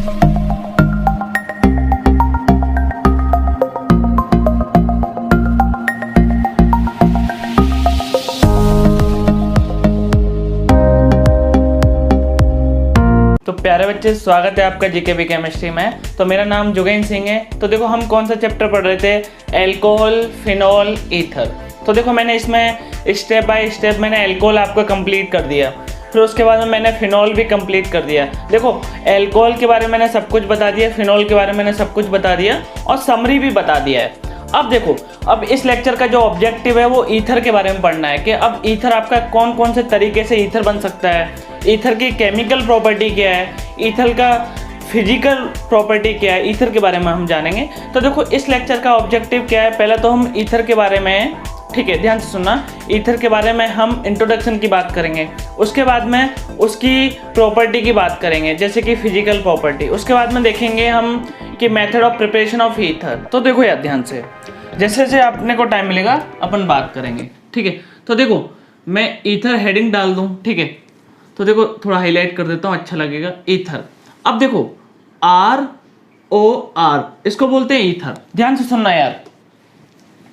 तो प्यारे बच्चे, स्वागत है आपका जीके केमिस्ट्री में। तो मेरा नाम जोगेन सिंह है। तो देखो हम कौन सा चैप्टर पढ़ रहे थे, एल्कोहल, फिनॉल, ईथर। तो देखो मैंने इसमें स्टेप बाय स्टेप मैंने एल्कोहल आपको कंप्लीट कर दिया, फिर उसके बाद में मैंने फिनॉल भी कंप्लीट कर दिया। देखो एल्कोहल के बारे में मैंने सब कुछ बता दिया, फिनॉल के बारे में मैंने सब कुछ बता दिया और समरी भी बता दिया है। अब देखो, अब इस लेक्चर का जो ऑब्जेक्टिव है वो ईथर के बारे में पढ़ना है कि अब ईथर आपका कौन कौन से तरीके से ईथर बन सकता है, ईथर की केमिकल प्रॉपर्टी क्या है, ईथर का फिजिकल प्रॉपर्टी क्या है, ईथर के बारे में हम जानेंगे। तो देखो इस लेक्चर का ऑब्जेक्टिव क्या है, पहले तो हम ईथर के बारे में, ठीक है ध्यान से सुनना, ईथर के बारे में हम इंट्रोडक्शन की बात करेंगे, उसके बाद में उसकी प्रॉपर्टी की बात करेंगे जैसे कि फिजिकल प्रॉपर्टी, उसके बाद में देखेंगे हम कि method of preparation of ether. तो देखो यार ध्यान से, जैसे जैसे अपने को टाइम मिलेगा अपन बात करेंगे, ठीक है। तो देखो मैं ईथर हेडिंग डाल दूं, ठीक है, तो देखो थोड़ा हाईलाइट कर देता हूँ, अच्छा लगेगा, ईथर। अब देखो ROR इसको बोलते हैं ईथर, ध्यान से सुनना यार।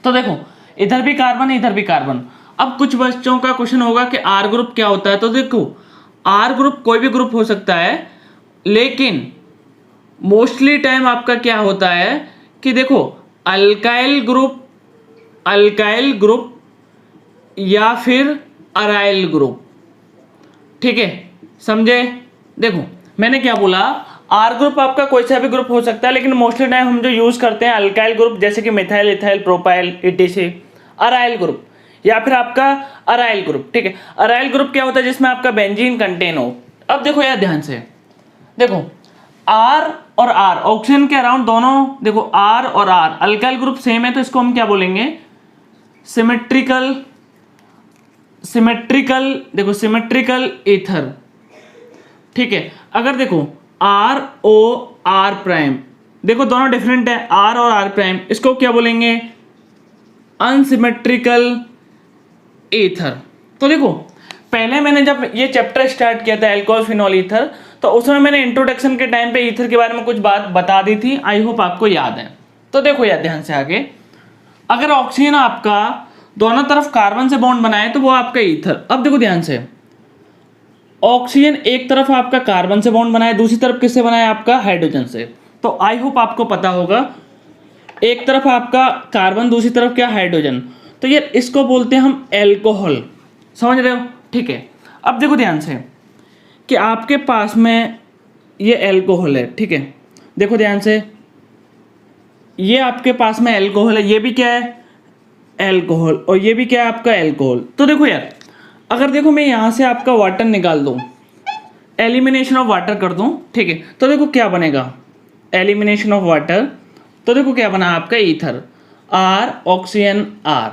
तो देखो इधर भी कार्बन, इधर भी कार्बन। अब कुछ बच्चों का क्वेश्चन होगा कि R ग्रुप क्या होता है। तो देखो R ग्रुप कोई भी ग्रुप हो सकता है, लेकिन मोस्टली टाइम आपका क्या होता है कि देखो अल्काइल ग्रुप या फिर अराइल ग्रुप, ठीक है, समझे। देखो मैंने क्या बोला, आर ग्रुप आपका कोई सा भी ग्रुप हो सकता है, लेकिन मोस्टली टाइम हम जो यूज करते हैं अल्काइल ग्रुप जैसे कि methyl, ethyl, propyl, etc। Aryl group या फिर आपका अराइल ग्रुप, ठीक है। अराइल ग्रुप क्या होता है, जिसमें आपका बेंजीन कंटेन हो। अब देखो यार ध्यान से, देखो आर और आर ऑक्सीजन के अराउंड दोनों, देखो आर और आर अल्काइल ग्रुप सेम है, तो इसको हम क्या बोलेंगे, सिमेट्रिकल, देखो सिमेट्रिकल ईथर, ठीक है। अगर देखो ROR प्राइम, देखो दोनों डिफरेंट है, R और R प्राइम, इसको क्या बोलेंगे, अनसिमेट्रिकल ईथर। तो देखो पहले मैंने जब ये चैप्टर स्टार्ट किया था एल्कोहल, फिनॉल, ईथर, तो उसमें मैंने इंट्रोडक्शन के टाइम पे ईथर के बारे में कुछ बात बता दी थी, आई होप आपको याद है। तो देखो यार ध्यान से आगे, अगर ऑक्सीजन आपका दोनों तरफ कार्बन से बॉन्ड बनाए तो वो आपका ईथर। अब देखो ध्यान से, ऑक्सीजन एक तरफ आपका कार्बन से बॉन्ड बनाए, दूसरी तरफ किससे बनाए, आपका हाइड्रोजन से। तो आई होप आपको पता होगा, एक तरफ आपका कार्बन, दूसरी तरफ क्या, हाइड्रोजन। तो ये इसको बोलते हैं हम एल्कोहल, समझ रहे हो, ठीक है। अब देखो ध्यान से कि आपके पास में ये एल्कोहल है, ठीक है, देखो ध्यान से, ये आपके पास में एल्कोहल है, ये भी क्या है, एल्कोहल, और ये भी क्या है आपका एल्कोहल। तो देखो यार, अगर देखो मैं यहाँ से आपका वाटर निकाल दूँ, एलिमिनेशन ऑफ वाटर कर दूँ, ठीक है, तो देखो क्या बनेगा, एलिमिनेशन ऑफ वाटर, तो देखो क्या बना आपका ईथर, R ऑक्सीजन R।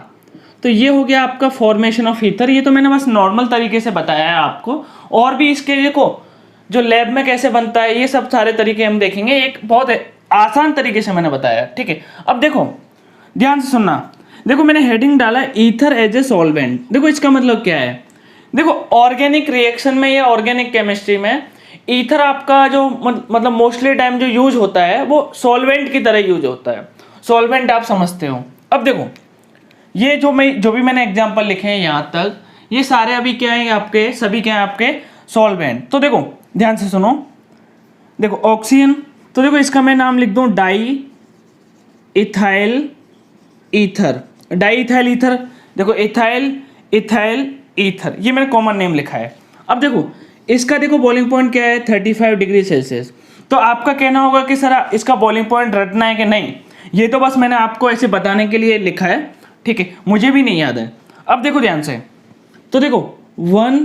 तो ये हो गया आपका फॉर्मेशन ऑफ ईथर। ये तो मैंने बस नॉर्मल तरीके से बताया है आपको, और भी इसके देखो जो लैब में कैसे बनता है, ये सब सारे तरीके हम देखेंगे, एक बहुत आसान तरीके से मैंने बताया, ठीक है। अब देखो ध्यान से सुनना, देखो मैंने हेडिंग डाला ईथर एज ए सॉल्वेंट। देखो इसका मतलब क्या है, देखो ऑर्गेनिक रिएक्शन में या ऑर्गेनिक केमिस्ट्री में ईथर आपका जो मतलब मोस्टली टाइम जो यूज होता है वो सॉल्वेंट की तरह यूज होता है। सॉल्वेंट आप समझते हो। अब देखो ये जो भी मैंने एग्जांपल लिखे हैं यहाँ तक, ये सारे अभी क्या है आपके, सभी क्या है आपके सॉल्वेंट। तो देखो ध्यान से सुनो, देखो ऑक्सीजन, तो देखो इसका मैं नाम लिख दूँ di ethyl ether, di ethyl ether. देखो इथाइल, इथाइल, ईथर, ये मैंने कॉमन नेम लिखा है। अब देखो इसका देखो बॉइलिंग पॉइंट क्या है, 35 डिग्री सेल्सियस। तो आपका कहना होगा कि सर इसका बॉइलिंग पॉइंट रटना है कि नहीं, ये तो बस मैंने आपको ऐसे बताने के लिए लिखा है, ठीक है, मुझे भी नहीं याद है। अब देखो ध्यान से, तो देखो 1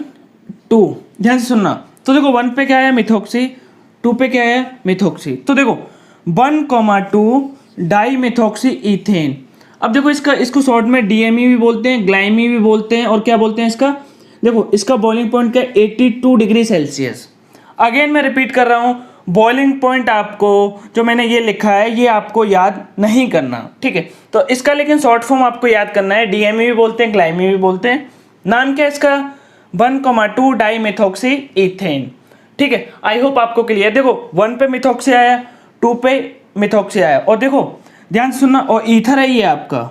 2, ध्यान से सुनना, तो देखो 1 पे क्या है, मिथॉक्सी, 2 पे क्या है, मिथॉक्सी। तो देखो 1,2 डाई मिथॉक्सी ईथेन। अब देखो इसको शॉर्ट में DME भी बोलते हैं, ग्लाइमी भी बोलते हैं, और क्या बोलते हैं इसका, देखो इसका बॉइलिंग पॉइंट क्या है, 82 डिग्री सेल्सियस। अगेन मैं रिपीट कर रहा हूँ, बॉइलिंग पॉइंट आपको जो मैंने ये लिखा है ये आपको याद नहीं करना, ठीक है। तो इसका लेकिन शॉर्ट फॉर्म आपको याद करना है, DME भी बोलते हैं, ग्लाइमी भी बोलते हैं। नाम क्या है इसका, 1,2 डाई मिथॉक्सी ईथेन, ठीक है, आई होप आपको क्लियर। देखो 1 पे मिथॉक्सी आया, 2 पे मिथॉक्सी आया, और देखो ध्यान से सुनना, और ईथर है ये आपका,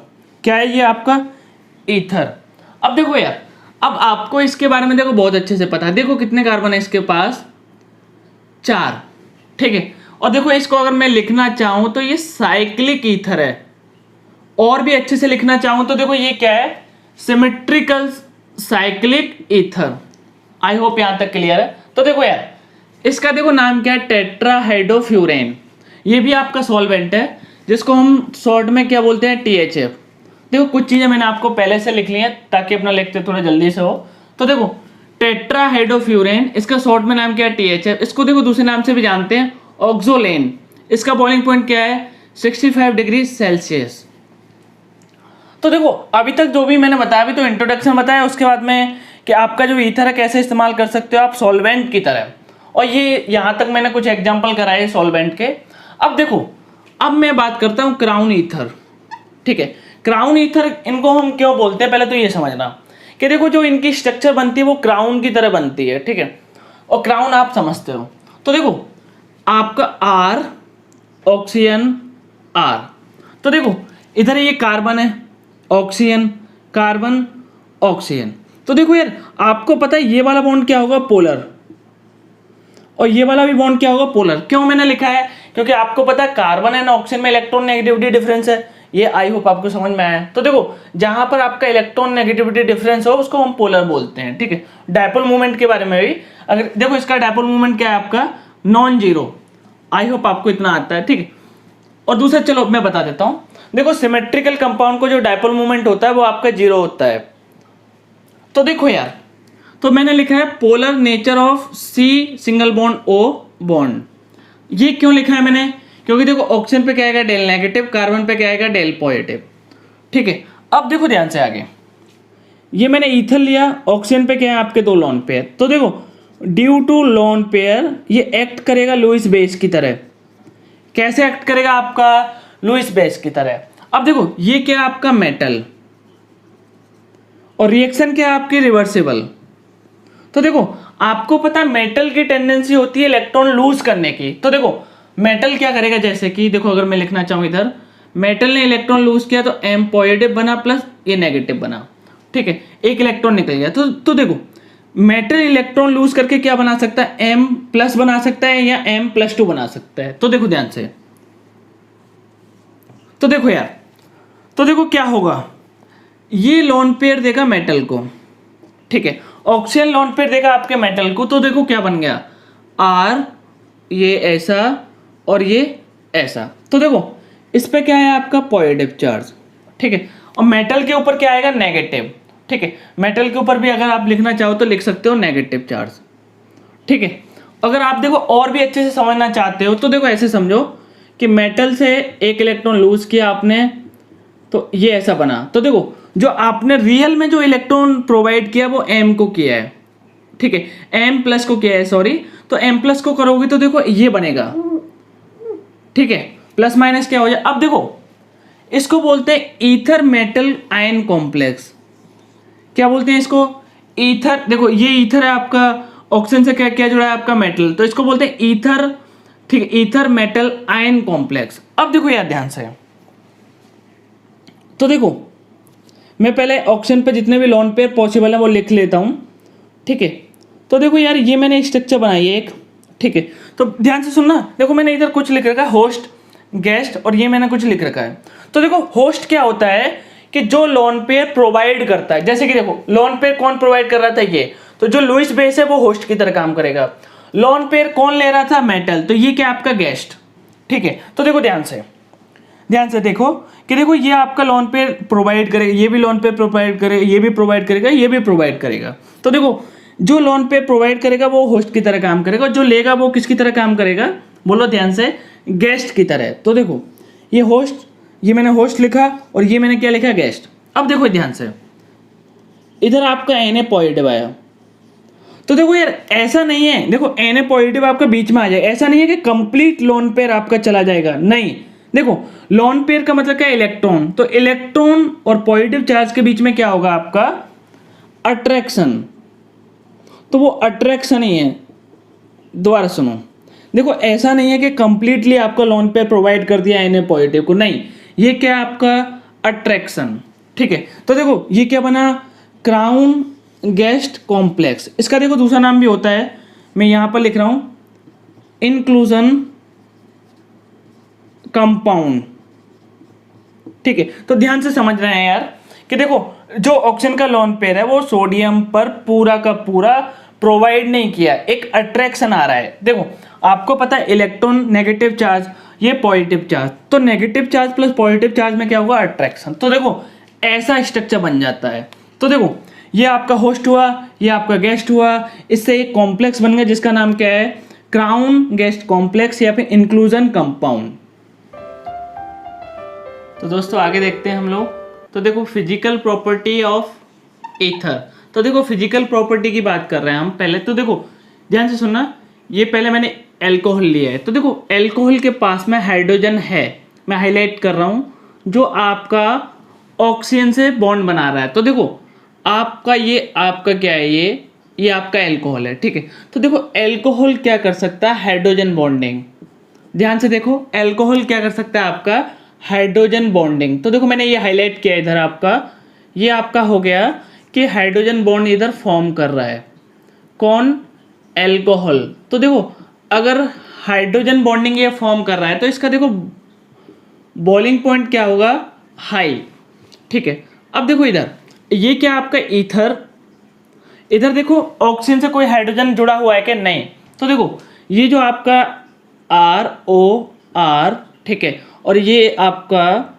क्या है ये आपका ईथर। अब देखो यार, अब आपको इसके बारे में देखो बहुत अच्छे से पता है। देखो कितने कार्बन है इसके पास, 4, ठीक है। और देखो इसको अगर मैं लिखना चाहूं तो ये साइक्लिक ईथर है, और भी अच्छे से लिखना चाहूं तो देखो ये क्या है, symmetrical cyclic ether. I hope यहां तक क्लियर है। तो देखो यार, इसका देखो नाम क्या है, टेट्राहाइड्रोफ्यूरेन। ये भी आपका सॉल्वेंट है, जिसको हम शॉर्ट में क्या बोलते हैं, THF। देखो कुछ चीजें मैंने आपको पहले से लिख ली हैं ताकि अपना लेक्चर थोड़ा जल्दी से हो। तो देखो टेट्राहाइड्रोफ्यूरेन, इसका शॉर्ट में नाम क्या है, THF। इसको देखो दूसरे नाम से भी जानते हैं, ऑक्सोलेन। इसका बॉइलिंग पॉइंट क्या है, 65 डिग्री सेल्सियस। तो देखो अभी तक जो भी मैंने बताया, अभी तो इंट्रोडक्शन बताया, उसके बाद में कि आपका जो ईथर है कैसे इस्तेमाल कर सकते हो आप सॉल्वेंट की तरह, और ये यहाँ तक मैंने कुछ एग्जांपल कराए सॉल्वेंट के। अब देखो, अब मैं बात करता हूँ क्राउन ईथर, ठीक है। क्राउन ईथर इनको हम क्यों बोलते हैं, पहले तो ये समझना कि देखो जो इनकी स्ट्रक्चर बनती है वो क्राउन की तरह बनती है, ठीक है। और क्राउन आप समझते हो, तो देखो आपका R ऑक्सीजन R, तो देखो इधर ये कार्बन है, ऑक्सीजन कार्बन ऑक्सीजन। तो देखो यार, आपको पता है ये वाला बॉन्ड क्या होगा, पोलर, और ये वाला भी बॉन्ड क्या होगा, पोलर। क्यों मैंने लिखा है, क्योंकि आपको पता है कार्बन एंड ऑक्सीजन में इलेक्ट्रॉन नेगेटिविटी डिफरेंस है। ये आई होप आपको समझ में आया। तो देखो जहां पर आपका इलेक्ट्रॉन नेगेटिविटी डिफरेंस हो उसको हम पोलर बोलते हैं, ठीक है। डायपोल मूवमेंट के बारे में भी, अगर देखो इसका डायपोल मूवमेंट क्या है आपका, नॉन जीरो। आई होप आपको इतना आता है, ठीक है। और दूसरा चलो मैं बता देता हूं, देखो सिमेट्रिकल कंपाउंड को जो डायपोल मूवमेंट होता है वो आपका जीरो होता है। तो देखो यार, तो मैंने लिखा है polar nature of C single bond O bond. ये क्यों लिखा है मैंने, क्योंकि देखो ऑक्सीजन पे क्या आएगा, डेल नेगेटिव, कार्बन पे क्या आएगा, डेल पॉजिटिव, ठीक है। अब देखो ध्यान से आगे, ये मैंने ईथर लिया, ऑक्सीजन पे क्या है आपके 2 लोन पेयर। तो देखो ड्यू टू लोन पेयर ये एक्ट करेगा लुईस बेस की तरह। कैसे एक्ट करेगा आपका, लुईस बेस की तरह। अब देखो ये क्या है आपका मेटल, और रिएक्शन क्या है आपकी, रिवर्सिबल। तो देखो आपको पता है मेटल की टेंडेंसी होती है इलेक्ट्रॉन लूज करने की। तो देखो मेटल क्या करेगा, जैसे कि देखो अगर मैं लिखना चाहूं इधर, मेटल ने इलेक्ट्रॉन लूज किया तो M पॉजिटिव बना प्लस ये नेगेटिव बना, ठीक है, एक इलेक्ट्रॉन निकल गया। तो देखो मेटल इलेक्ट्रॉन लूज करके क्या बना सकता है, M प्लस बना सकता है या M+2 बना सकता है। तो देखो ध्यान से, तो देखो यार, तो देखो क्या होगा, ये लोन पेयर देगा मेटल को, ठीक है, ऑक्सीजन लोन पेयर देगा आपके मेटल को। तो देखो क्या बन गया, R ये ऐसा और ये ऐसा। तो देखो इस पे क्या है आपका पॉजिटिव चार्ज, ठीक है, और मेटल के ऊपर क्या आएगा, नेगेटिव, ठीक है। मेटल के ऊपर भी अगर आप लिखना चाहो तो लिख सकते हो नेगेटिव चार्ज, ठीक है। अगर आप देखो और भी अच्छे से समझना चाहते हो तो देखो ऐसे समझो कि मेटल से एक इलेक्ट्रॉन लूज किया आपने तो ये ऐसा बना। तो देखो जो आपने रियल में जो इलेक्ट्रॉन प्रोवाइड किया वो M को किया है, ठीक है, M+ को किया है, सॉरी। तो M+ को करोगे तो देखो ये बनेगा, ठीक है, प्लस माइनस क्या हो जाए। अब देखो इसको बोलते हैं ईथर मेटल आयन कॉम्प्लेक्स। क्या बोलते हैं इसको, ईथर। देखो ये ईथर है आपका, ऑक्सीजन से क्या क्या जुड़ा है आपका, मेटल, तो इसको बोलते हैं ईथर, ठीक है, ईथर मेटल आयन कॉम्प्लेक्स। अब देखो यार ध्यान से, तो देखो मैं पहले ऑक्सीजन पे जितने भी लोन पेयर पॉसिबल है वो लिख लेता हूं, ठीक है। तो देखो यार ये मैंने स्ट्रक्चर बनाई है एक, ठीक है। तो ध्यान से सुनना, देखो मैंने इधर कुछ लिख रखा है होस्ट गेस्ट, और ये मैंने कुछ लिख रखा है। तो देखो होस्ट क्या होता है कि जो लोन पेयर प्रोवाइड करता है, जैसे कि देखो लोन पेयर कौन प्रोवाइड कर रहा था, ये तो जो लुईस बेस है वो होस्ट की तरह काम करेगा। लोन पेयर कौन ले रहा था, मेटल, तो ये क्या आपका गेस्ट, ठीक है। तो देखो ध्यान से देखो कि देखो ये आपका लोन पेयर प्रोवाइड करेगा, ये भी लोन पेयर प्रोवाइड करेगा, ये भी प्रोवाइड करेगा, ये भी प्रोवाइड करेगा। तो देखो जो लोन पेयर प्रोवाइड करेगा वो होस्ट की तरह काम करेगा, जो लेगा वो किसकी तरह काम करेगा, बोलो ध्यान से, गेस्ट की तरह। तो देखो ये होस्ट, ये मैंने होस्ट लिखा और ये मैंने क्या लिखा, गेस्ट। अब देखो ध्यान से, इधर आपका Na पॉजिटिव आया, तो देखो यार ऐसा नहीं है, देखो Na पॉजिटिव आपका बीच में आ जाएगा, ऐसा नहीं है कि कंप्लीट लोन पेयर आपका चला जाएगा, नहीं। देखो लोन पेयर का मतलब क्या है, इलेक्ट्रॉन, तो इलेक्ट्रॉन और पॉजिटिव चार्ज के बीच में क्या होगा आपका, अट्रैक्शन, तो वो अट्रैक्शन ही है, दोबारा सुनो, देखो ऐसा नहीं है कि कंप्लीटली आपका लोन पेयर प्रोवाइड कर दिया Na पॉजिटिव को, नहीं, ये क्या है आपका अट्रैक्शन, ठीक है। तो देखो ये क्या बना, क्राउन गेस्ट कॉम्प्लेक्स। इसका देखो दूसरा नाम भी होता है, मैं यहाँ पर लिख रहा हूँ इंक्लूजन कंपाउंड, ठीक है। तो ध्यान से समझ रहे हैं यार कि देखो जो ऑक्सीजन का लोन पेयर है वो सोडियम पर पूरा का पूरा प्रोवाइड नहीं किया, एक अट्रैक्शन आ रहा है। देखो आपको पता है इलेक्ट्रॉन नेगेटिव चार्ज, ये पॉजिटिव चार्ज, तो negative charge plus positive charge में क्या होगा, अट्रैक्शन। तो देखो ऐसा स्ट्रक्चर बन जाता है। तो देखो ये आपका होस्ट हुआ, ये आपका गेस्ट हुआ, इससे एक कॉम्प्लेक्स बन गया जिसका नाम क्या है, क्राउन गेस्ट कॉम्प्लेक्स या फिर इंक्लूजन कंपाउंड। तो दोस्तों आगे देखते हैं हम लोग। तो देखो फिजिकल प्रॉपर्टी ऑफ ईथर, तो देखो फिजिकल प्रॉपर्टी की बात कर रहे हैं हम पहले। तो देखो ध्यान से सुनना, ये पहले मैंने एल्कोहल लिया है, तो देखो एल्कोहल के पास में हाइड्रोजन है, मैं हाईलाइट कर रहा हूँ, जो आपका ऑक्सीजन से बॉन्ड बना रहा है। तो देखो आपका ये आपका क्या है, ये आपका एल्कोहल है, ठीक है। तो देखो एल्कोहल क्या कर सकता है, हाइड्रोजन बॉन्डिंग। ध्यान से देखो एल्कोहल क्या कर सकता है आपका, हाइड्रोजन बॉन्डिंग। तो देखो मैंने ये हाईलाइट किया इधर, आपका ये आपका हो गया कि हाइड्रोजन बॉन्ड इधर फॉर्म कर रहा है, कौन, एल्कोहल। तो देखो अगर हाइड्रोजन बॉन्डिंग ये फॉर्म कर रहा है तो इसका देखो बॉइलिंग पॉइंट क्या होगा, हाई, ठीक है। अब देखो इधर ये क्या आपका ईथर, इधर देखो ऑक्सीजन से कोई हाइड्रोजन जुड़ा हुआ है कि नहीं। तो देखो ये जो आपका ROR, ठीक है, और ये आपका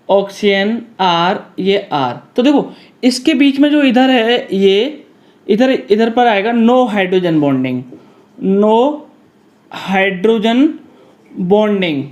ऑक्सीजन R, ये R। तो देखो इसके बीच में जो इधर है, ये इधर पर आएगा no hydrogen bonding, no hydrogen bonding,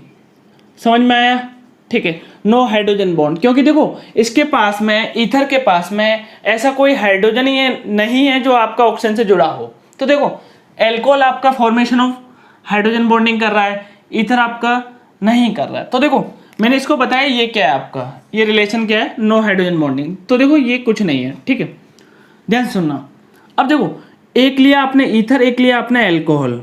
समझ में आया, ठीक है, नो हाइड्रोजन बॉन्ड। क्योंकि देखो इसके पास में, ईथर के पास में ऐसा कोई हाइड्रोजन ही नहीं है जो आपका ऑक्सीजन से जुड़ा हो। तो देखो एल्कोहल आपका फॉर्मेशन ऑफ हाइड्रोजन बॉन्डिंग कर रहा है, ईथर आपका नहीं कर रहा है। तो देखो मैंने इसको बताया ये क्या है आपका, ये रिलेशन क्या है, नो हाइड्रोजन बॉन्डिंग। तो देखो ये कुछ नहीं है, ठीक है, ध्यान सुनना। अब देखो एक लिया आपने ईथर, एक लिया आपने एल्कोहल,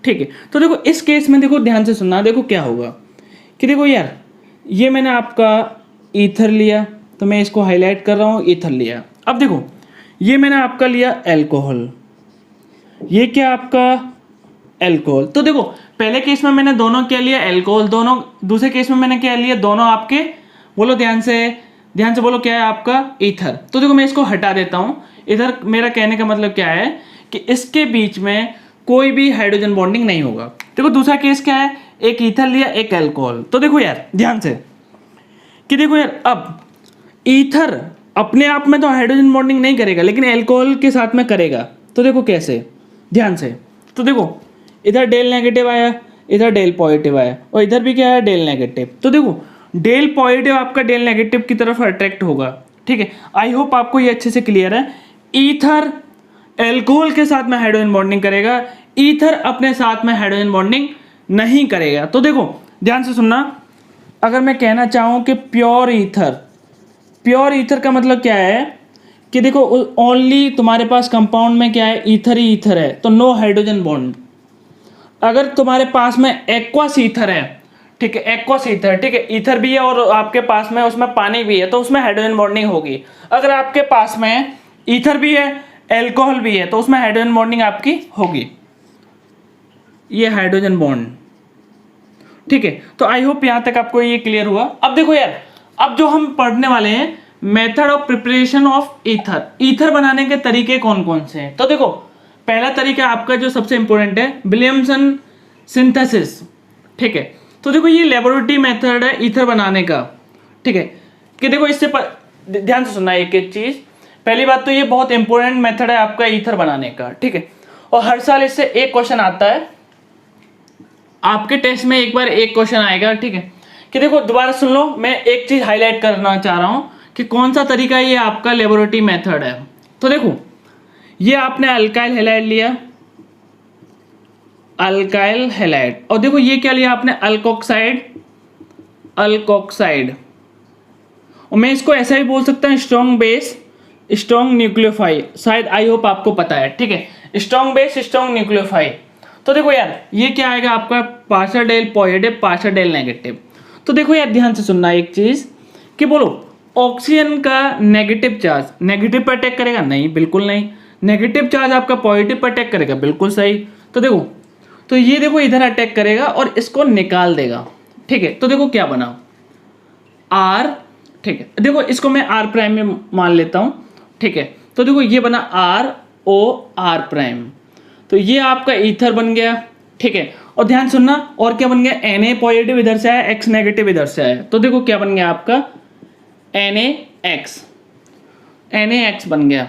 ठीक है। तो देखो इस केस में देखो ध्यान से सुनना, देखो क्या होगा कि देखो यार ये मैंने आपका ईथर लिया, तो मैं इसको हाईलाइट कर रहा हूँ, ईथर लिया। अब देखो ये मैंने आपका लिया एल्कोहल, ये क्या आपका एल्कोहल। तो देखो पहले केस में मैंने दोनों क्या लिया, एल्कोहल दोनों, दूसरे केस में मैंने क्या लिया, दोनों आपके, बोलो ध्यान से बोलो क्या है आपका, ईथर। तो देखो मैं इसको हटा देता हूँ, इधर मेरा कहने का मतलब क्या है कि इसके बीच में कोई भी हाइड्रोजन बॉन्डिंग नहीं होगा। देखो दूसरा केस क्या है, एक ईथर लिया, एक एल्कोहल। तो देखो यार ध्यान से कि देखो यार अब ईथर अपने आप में तो हाइड्रोजन बॉन्डिंग नहीं करेगा, लेकिन एल्कोहल के साथ में करेगा। तो देखो कैसे, ध्यान से। तो देखो इधर डेल नेगेटिव आया, इधर डेल पॉजिटिव आया, और इधर भी क्या आया, डेल नेगेटिव। तो देखो डेल पॉजिटिव आपका डेल नेगेटिव की तरफ अट्रैक्ट होगा, ठीक है। आई होप आपको ये अच्छे से क्लियर है। ईथर एल्कोहल के साथ में हाइड्रोजन बॉन्डिंग करेगा, ईथर अपने साथ में हाइड्रोजन बॉन्डिंग नहीं करेगा। तो देखो ध्यान से सुनना, अगर मैं कहना चाहूँ कि प्योर ईथर का मतलब क्या है कि देखो ओनली तुम्हारे पास कंपाउंड में क्या है, ईथर ही ईथर है, तो नो हाइड्रोजन बॉन्ड। अगर तुम्हारे पास में एक्वस ईथर है, ठीक है, एक्वस ईथर, ठीक है, ईथर भी है और आपके पास में उसमें पानी भी है, तो उसमें हाइड्रोजन बॉन्डिंग होगी। अगर आपके पास में ईथर भी है, एल्कोहल भी है, तो उसमें हाइड्रोजन बॉन्डिंग आपकी होगी, ये हाइड्रोजन बॉन्ड, ठीक है। तो आई होप यहां तक आपको ये क्लियर हुआ। अब देखो यार, अब जो हम पढ़ने वाले हैं method of preparation of ether, ether बनाने के तरीके कौन कौन से हैं। तो देखो पहला तरीका आपका जो सबसे इंपॉर्टेंट है, विलियमसन सिंथेसिस, ठीक है। तो देखो ये लेबोरेटरी मेथड है ईथर बनाने का, ठीक है, कि देखो इससे ध्यान से सुनना एक एक चीज। पहली बात तो ये बहुत इंपॉर्टेंट मेथड है आपका ईथर बनाने का, ठीक है, और हर साल इससे एक क्वेश्चन आता है आपके टेस्ट में, एक बार एक क्वेश्चन आएगा, ठीक है। कि देखो दोबारा सुन लो, मैं एक चीज हाईलाइट करना चाह रहा हूं कि कौन सा तरीका ये आपका लेबोरेटरी मेथड है। तो देखो ये आपने अल्काइल हैलाइड लिया, अल्काइल हैलाइड, और देखो ये क्या लिया आपने, अल्कोक्साइड, और मैं इसको ऐसा ही बोल सकता हूँ स्ट्रॉन्ग बेस स्ट्रॉन्ग न्यूक्लियोफाइड, शायद आई होप आपको पता है, ठीक है, स्ट्रॉन्ग बेस स्ट्रॉन्ग न्यूक्लियोफाइड। तो देखो यार ये क्या आएगा आपका partial del positive partial del negative. तो देखो यार ध्यान से सुनना एक चीज कि बोलो ऑक्सीजन का नेगेटिव चार्ज नेगेटिव पर अटैक करेगा, नहीं बिल्कुल नहीं। नेगेटिव चार्ज आपका पॉजिटिव पर अटैक करेगा, बिल्कुल सही। तो देखो तो ये देखो इधर अटैक करेगा और इसको निकाल देगा, ठीक है। तो देखो क्या बना आर, ठीक है। देखो इसको मैं आर प्राइम में मान लेता हूं, ठीक है। तो देखो ये बना आर ओ आर प्राइम, तो ये आपका ईथर बन गया, ठीक है। और ध्यान सुनना और क्या बन गया Na पॉजिटिव इधर से आया, X नेगेटिव इधर से आया, तो देखो क्या बन गया आपका NaX बन गया,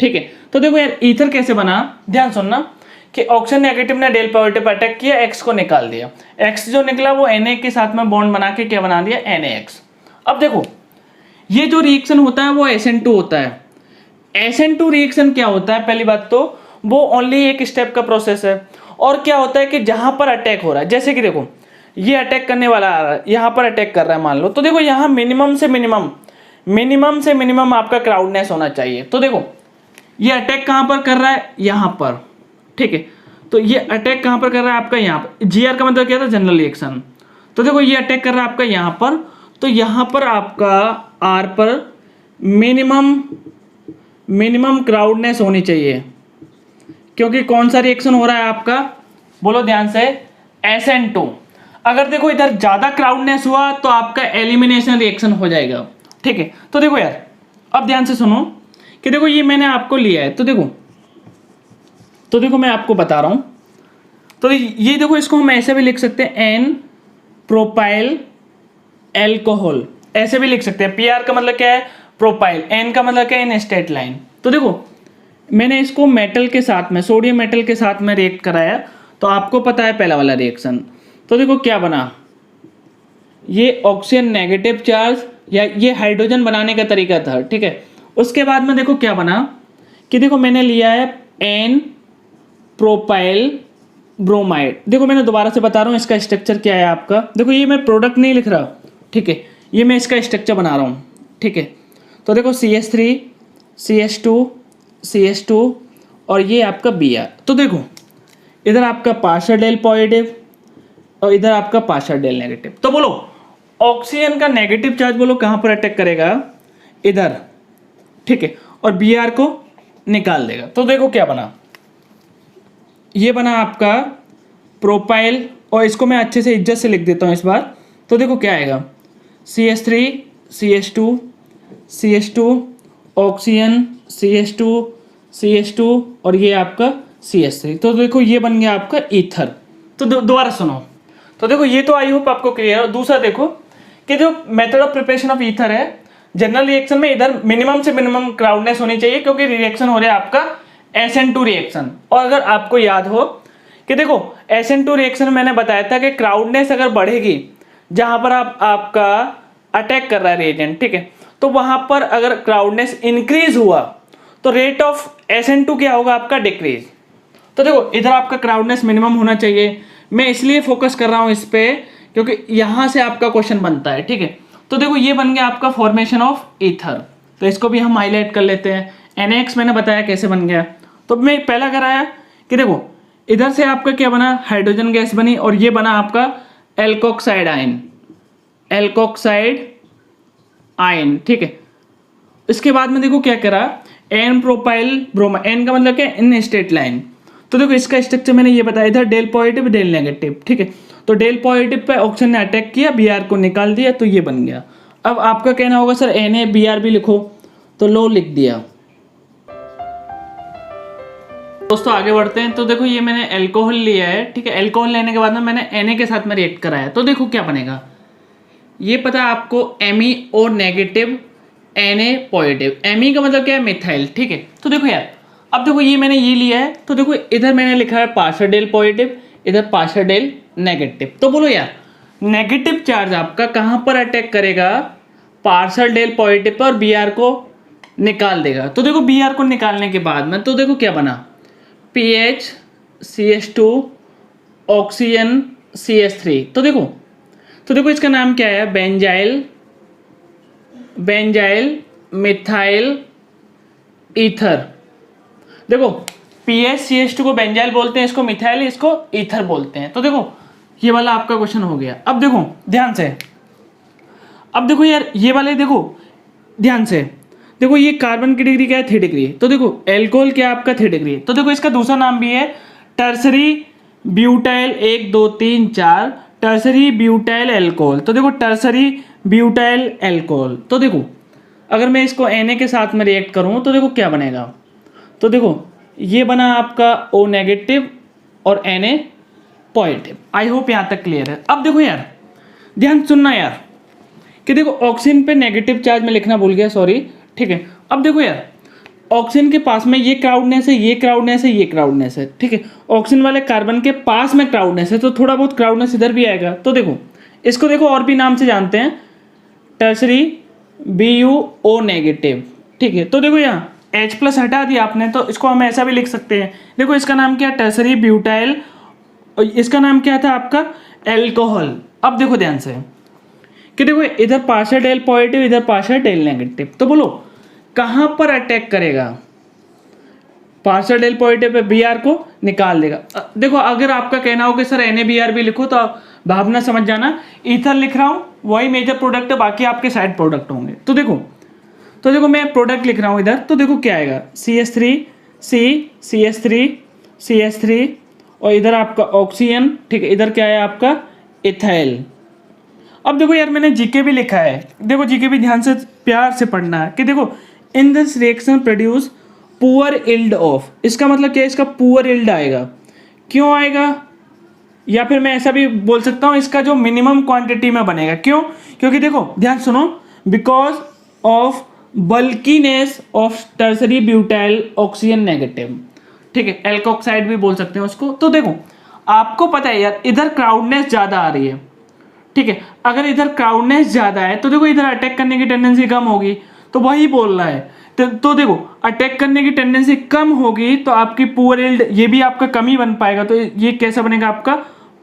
ठीक है। तो देखो यार ईथर कैसे बना, ध्यान सुनना कि ऑक्सीजन नेगेटिव ने डेल पॉजिटिव अटैक किया, X को निकाल दिया, X जो निकला वो Na के साथ में बॉन्ड बना के क्या बना दिया NaX। अब देखो ये जो रिएक्शन होता है वो SN2 होता है। SN2 रिएक्शन क्या होता है, पहली बात तो वो ओनली एक स्टेप का प्रोसेस है। और क्या होता है कि जहां पर अटैक हो रहा है, जैसे कि देखो ये अटैक करने वाला आ रहा है, यहां पर अटैक कर रहा है मान लो, तो देखो यहां मिनिमम से मिनिमम आपका क्राउडनेस होना चाहिए। तो देखो ये अटैक कहां पर कर रहा है, यहां पर, ठीक है। तो ये अटैक कहां पर कर रहा है आपका यहाँ पर, GR का मतलब क्या था जनरल रिएक्शन। तो देखो ये अटैक कर रहा है आपका यहाँ पर, तो यहाँ पर आपका R पर मिनिमम क्राउडनेस होनी चाहिए, क्योंकि कौन सा रिएक्शन हो रहा है आपका, बोलो ध्यान से SN2। अगर देखो इधर ज्यादा क्राउडनेस हुआ तो आपका एलिमिनेशन रिएक्शन हो जाएगा, ठीक है। तो देखो यार अब ध्यान से सुनो कि देखो ये मैंने आपको लिया है, तो देखो मैं आपको बता रहा हूं। तो ये देखो इसको हम ऐसे भी लिख सकते हैं N प्रोपाइल एल्कोहल, ऐसे भी लिख सकते हैं। PR का मतलब क्या है प्रोपाइल, N का मतलब क्या है इन स्ट्रेट लाइन। तो देखो मैंने इसको मेटल के साथ में सोडियम मेटल के साथ में रिएक्ट कराया, तो आपको पता है पहला वाला रिएक्शन। तो देखो क्या बना, ये ऑक्सीजन नेगेटिव चार्ज या ये हाइड्रोजन बनाने का तरीका था, ठीक है। उसके बाद में देखो क्या बना कि देखो मैंने लिया है N प्रोपाइल ब्रोमाइड। देखो मैंने दोबारा से बता रहा हूँ इसका स्ट्रक्चर क्या है आपका, देखो ये मैं प्रोडक्ट नहीं लिख रहा, ठीक है, ये मैं इसका स्ट्रक्चर बना रहा हूँ, ठीक है। तो देखो CH3 CH2 और ये आपका Br। तो देखो इधर आपका पार्शियल डेल पॉजिटिव और इधर आपका पार्शियल डेल नेगेटिव। तो बोलो ऑक्सीजन का नेगेटिव चार्ज बोलो कहां पर अटैक करेगा, इधर, ठीक है, और Br को निकाल देगा। तो देखो क्या बना, ये बना आपका प्रोपाइल, और इसको मैं अच्छे से इज्जत से लिख देता हूं इस बार। तो देखो क्या आएगा CH3 CH2 ऑक्सीजन CH2 और ये आपका CH3। तो देखो ये बन गया आपका ईथर। तो दोबारा सुनो, तो देखो ये तो आई होप आपको क्लियर है। दूसरा देखो कि जो method of preparation of ether है, जनरल रिएक्शन में इधर मिनिमम से मिनिमम क्राउडनेस होनी चाहिए, क्योंकि रिएक्शन हो रहा है आपका SN2 रिएक्शन। और अगर आपको याद हो कि देखो SN2 रिएक्शन में मैंने बताया था कि क्राउडनेस अगर बढ़ेगी जहां पर आपका अटैक कर रहा है रिएजेंट, ठीक है, तो वहां पर अगर क्राउडनेस इंक्रीज हुआ तो रेट ऑफ SN2 क्या होगा आपका डिक्रीज। तो देखो इधर आपका क्राउडनेस मिनिमम होना चाहिए, मैं इसलिए फोकस कर रहा हूं इस पे क्योंकि यहां से आपका क्वेश्चन बनता है, ठीक है। तो देखो ये बन गया आपका फॉर्मेशन ऑफ ईथर, तो इसको भी हम हाईलाइट कर लेते हैं। NaX मैंने बताया कैसे बन गया, तो मैं पहला कराया कि देखो इधर से आपका क्या बना, हाइड्रोजन गैस बनी, और ये बना आपका एल्कोक्साइड आयन, ठीक है। इसके बाद में देखो क्या करा, N प्रोपाइल ब्रोमा, N का मतलब क्या इन स्ट्रेट लाइन। तो देखो इसका स्ट्रक्चर मैंने ये बताया, इधर डेल पॉजिटिव डेल नेगेटिव, ठीक है। तो डेल पॉजिटिव पे ऑक्सीजन ने अटैक किया, Br को निकाल दिया, तो ये बन गया। अब आपका कहना होगा सर Na Br भी लिखो, तो लो लिख दिया। दोस्तों आगे बढ़ते हैं। तो देखो ये मैंने अल्कोहल लिया है, ठीक है। अल्कोहल लेने के बाद में मैंने Na के साथ में रिएक्ट कराया, तो देखो क्या बनेगा, ये पता है आपको MEO negative Na positive. Me का मतलब क्या है मिथाइल, ठीक है। तो देखो यार अब देखो ये मैंने ये लिया है, तो देखो इधर मैंने लिखा है पार्शियल डेल पॉजिटिव, इधर पार्शियल डेल नेगेटिव। तो बोलो यार नेगेटिव चार्ज आपका कहां पर अटैक करेगा, पार्शियल डेल पॉजिटिव पर, Br को निकाल देगा। तो देखो Br को निकालने के बाद में तो देखो क्या बना, PH CH2 ऑक्सीजन CH3। तो देखो इसका नाम क्या है, बेंजाइल मिथाइल ईथर। देखो PHCH2 को बेंजाइल बोलते हैं, इसको मिथाइल, इसको ईथर बोलते हैं। तो देखो ये वाला आपका क्वेश्चन हो गया। अब देखो ध्यान से, अब देखो यार ये वाले देखो ध्यान से, देखो ये कार्बन की डिग्री क्या है 3 डिग्री, तो देखो एल्कोहल क्या है आपका 3 डिग्री, तो देखो इसका दूसरा नाम भी है tertiary butyl 1 2 3 4 tertiary butyl alcohol. तो देखो टर्सरी ब्यूटाइल एल्कोहल, तो देखो अगर मैं इसको Na के साथ में रिएक्ट करूँ तो देखो क्या बनेगा, तो देखो ये बना आपका O नेगेटिव और Na पॉजिटिव। आई होप यहाँ तक क्लियर है। अब देखो यार ध्यान सुनना यार कि देखो ऑक्सीजन पे नेगेटिव चार्ज में लिखना भूल गया, सॉरी, ठीक है। अब देखो यार ऑक्सीजन के पास में ये क्राउडनेस है, ये क्राउडनेस है, ये क्राउडनेस है, ठीक है। ऑक्सीजन वाले कार्बन के पास में क्राउडनेस है, तो थोड़ा बहुत क्राउडनेस इधर भी आएगा। तो देखो इसको देखो और भी नाम से जानते हैं, टर्सरी BuO नेगेटिव, ठीक है। तो देखो यहाँ H+ हटा दिया आपने, तो इसको हम ऐसा भी लिख सकते हैं। देखो इसका नाम क्या, टर्सरी ब्यूटाइल, और इसका नाम क्या था आपका एल्कोहल। अब देखो ध्यान से कि देखो इधर पार्शियल डेल पॉजिटिव, इधर पार्शियल डेल नेगेटिव, तो बोलो कहाँ पर अटैक करेगा, partial del positive pay Br को निकाल देगा। देखो अगर आपका कहना हो कि सर NaBr भी लिखो तो आप भावना समझ जाना, ईथर लिख रहा हूँ वही मेजर प्रोडक्ट है, बाकी आपके साइड प्रोडक्ट होंगे। तो देखो मैं प्रोडक्ट लिख रहा हूँ इधर, तो देखो क्या आएगा CH3 CH3 CH3 और इधर आपका ऑक्सीजन, ठीक है, इधर क्या है आपका इथाइल। अब देखो यार मैंने जीके भी लिखा है, देखो जीके भी ध्यान से प्यार से पढ़ना है कि देखो in this reaction produce poor yield of, इसका मतलब क्या है, इसका पुअर यील्ड आएगा। क्यों आएगा, या फिर मैं ऐसा भी बोल सकता हूँ इसका जो मिनिमम क्वांटिटी में बनेगा। क्यों, क्योंकि देखो ध्यान सुनो, because of bulkiness of tertiary butyl oxygen negative, ठीक है, एल्कोक्साइड भी बोल सकते हैं उसको। तो देखो आपको पता है यार इधर क्राउडनेस ज़्यादा आ रही है, ठीक है, अगर इधर क्राउडनेस ज़्यादा है तो देखो इधर अटैक करने की टेंडेंसी कम होगी, तो वही बोल रहा है। तो देखो अटैक करने की टेंडेंसी कम होगी तो आपकी पुअर यील्ड, ये भी आपका कम ही बन पाएगा, तो ये कैसा बनेगा आपका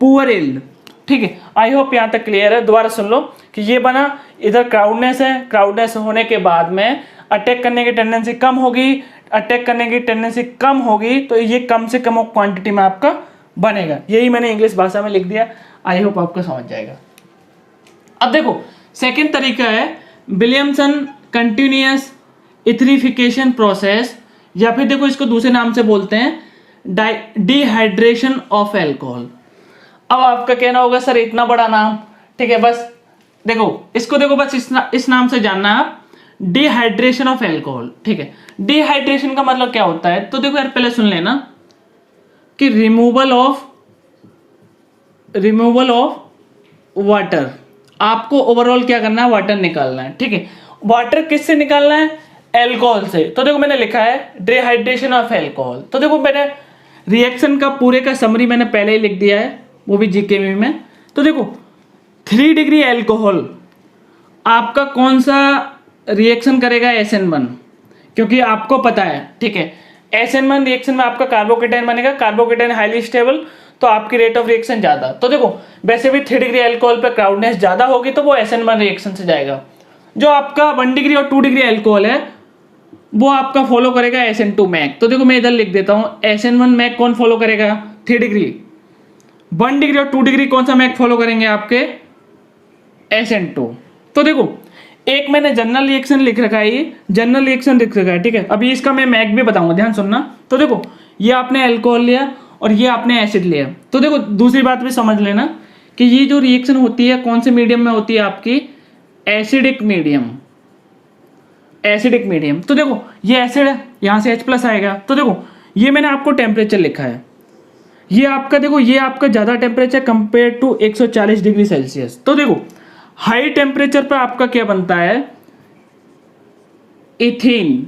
पुअर यील्ड, ठीक है। आई होप यहाँ तक क्लियर है। दोबारा सुन लो कि ये बना, इधर क्राउडनेस है, क्राउडनेस होने के बाद में अटैक करने की टेंडेंसी कम होगी, अटैक करने की टेंडेंसी कम होगी तो ये कम से कम क्वांटिटी में आपका बनेगा। यही मैंने इंग्लिश भाषा में लिख दिया, आई होप आपको समझ जाएगा। अब देखो सेकेंड तरीका है विलियमसन कंटिन्यूअस इथरिफिकेशन प्रोसेस, या फिर देखो इसको दूसरे नाम से बोलते हैं डिहाइड्रेशन ऑफ एल्कोहल। अब आपका कहना होगा सर इतना बड़ा नाम, ठीक है, बस देखो इसको देखो बस इस नाम से जानना आप, डिहाइड्रेशन ऑफ एल्कोहल, ठीक है। डिहाइड्रेशन का मतलब क्या होता है, तो देखो यार पहले सुन लेना कि रिमूवल ऑफ वाटर, आपको ओवरऑल क्या करना है, वाटर निकालना है, ठीक है। वाटर किससे निकालना है, एल्कोहल से। तो देखो मैंने लिखा है डिहाइड्रेशन ऑफ एल्कोहल, तो देखो मैंने रिएक्शन का पूरे का समरी मैंने पहले ही लिख दिया है, वो भी जीके में। तो देखो 3 डिग्री एल्कोहल आपका कौन सा रिएक्शन करेगा, SN1, क्योंकि आपको पता है, ठीक है, SN1 रिएक्शन में आपका कार्बोकेटाइन बनेगा, कार्बोकेटाइन हाईली स्टेबल, तो आपकी रेट ऑफ रिएक्शन ज़्यादा। तो देखो वैसे भी 3 डिग्री एल्कोहल पे क्राउडनेस ज़्यादा होगी तो वो SN1 रिएक्शन से जाएगा। जो आपका 1 डिग्री और 2 डिग्री एल्कोहल है वो आपका फॉलो करेगा SN2 मैक। तो देखो मैं इधर लिख देता हूँ, SN1 मैक कौन फॉलो करेगा, 3 डिग्री, 1 डिग्री और 2 डिग्री कौन सा मैक फॉलो करेंगे आपके, SN2। तो देखो एक मैंने जनरल रिएक्शन लिख रखा है, ये जनरल रिएक्शन लिख रखा है, ठीक है। अभी इसका मैं मैक भी बताऊंगा, ध्यान सुनना। तो देखो ये आपने एल्कोहल लिया और ये आपने एसिड लिया, तो देखो दूसरी बात भी समझ लेना कि ये जो रिएक्शन होती है कौन से मीडियम में होती है आपकी, एसिडिक मीडियम, एसिडिक मीडियम। तो देखो ये एसिड है, यहाँ से H+ आएगा। तो देखो ये मैंने आपको टेम्परेचर लिखा है, ये आपका देखो ये आपका ज़्यादा temperature compare to 140 degree Celsius. तो देखो हाई टेम्परेचर पर आपका क्या बनता है, इथीन,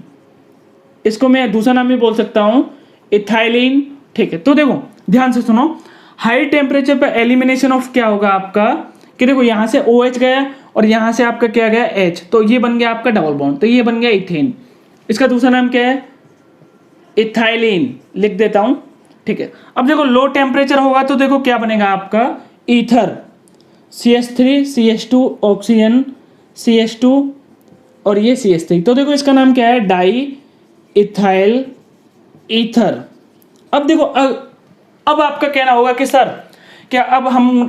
इसको मैं दूसरा नाम भी बोल सकता हूँ इथाइलिन, ठीक है। तो देखो ध्यान से सुनो, हाई टेम्परेचर पर एलिमिनेशन ऑफ क्या होगा आपका, कि देखो यहाँ से OH गया और यहाँ से आपका क्या गया H, तो ये बन गया आपका डबल बॉन्ड, तो ये बन गया इथेन। इसका दूसरा नाम क्या है, इथाइलिन, लिख देता हूँ, ठीक है। अब देखो लो टेम्परेचर होगा तो देखो क्या बनेगा आपका ether, CH3 CH2 oxygen CH2 और ये CH3, तो देखो इसका नाम क्या है डाई इथाइल ईथर, अब देखो अब आपका कहना होगा कि सर क्या अब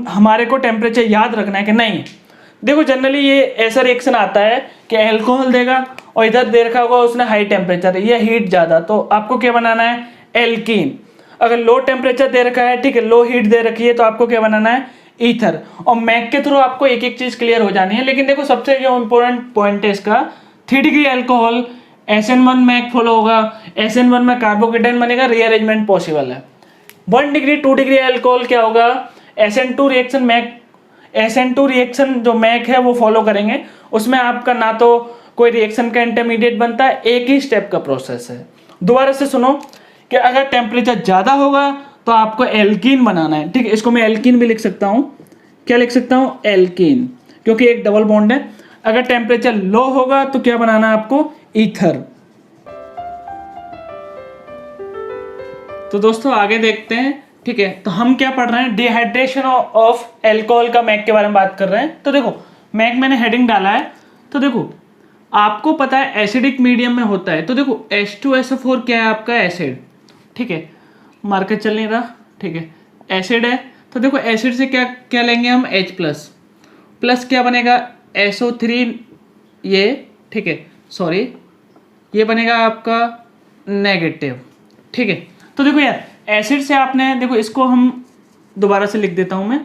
हमारे को टेम्परेचर याद रखना है कि नहीं? देखो जनरली ये ऐसा रिएक्शन आता है कि अल्कोहल देगा और इधर दे रखा होगा उसने हाई टेम्परेचर या हीट ज़्यादा, तो आपको क्या बनाना है? एल्कीन। अगर लो टेम्परेचर दे रखा है, ठीक है, लो हीट दे रखी है, तो आपको क्या बनाना है? ईथर। और मैक के थ्रू आपको एक एक चीज़ क्लियर हो जानी है। लेकिन देखो सबसे जो इम्पोर्टेंट पॉइंट है इसका, 3 degree alcohol, SN1 Mac follow होगा, SN1 में कार्बोकेटाइन बनेगा, रीअरेंजमेंट पॉसिबल है। 1 डिग्री 2 डिग्री अल्कोहल क्या होगा? SN2 reaction mech, SN2 reaction जो मैक है वो फॉलो करेंगे। उसमें आपका ना तो कोई रिएक्शन का इंटरमीडिएट बनता है, एक ही स्टेप का प्रोसेस है। दोबारा से सुनो कि अगर टेम्परेचर ज़्यादा होगा तो आपको एल्कीन बनाना है, ठीक है। इसको मैं एल्कीन भी लिख सकता हूँ। क्या लिख सकता हूँ? एल्कीन, क्योंकि एक डबल बॉन्ड है। अगर टेम्परेचर लो होगा तो क्या बनाना है आपको? ईथर। तो दोस्तों आगे देखते हैं, ठीक है। तो हम क्या पढ़ रहे हैं? डिहाइड्रेशन ऑफ एल्कोहल का मैक के बारे में बात कर रहे हैं। तो देखो मैक मैंने हेडिंग डाला है। तो देखो आपको पता है एसिडिक मीडियम में होता है। तो देखो H2SO4 क्या है? आपका एसिड, ठीक है। मार्कर चल नहीं रहा, ठीक है, एसिड है। तो देखो एसिड से क्या क्या लेंगे हम? H प्लस क्या बनेगा? SO3 ये, ठीक है, सॉरी ये बनेगा आपका नेगेटिव, ठीक है। तो देखो यार एसिड से आपने, देखो इसको हम दोबारा से लिख देता हूँ मैं,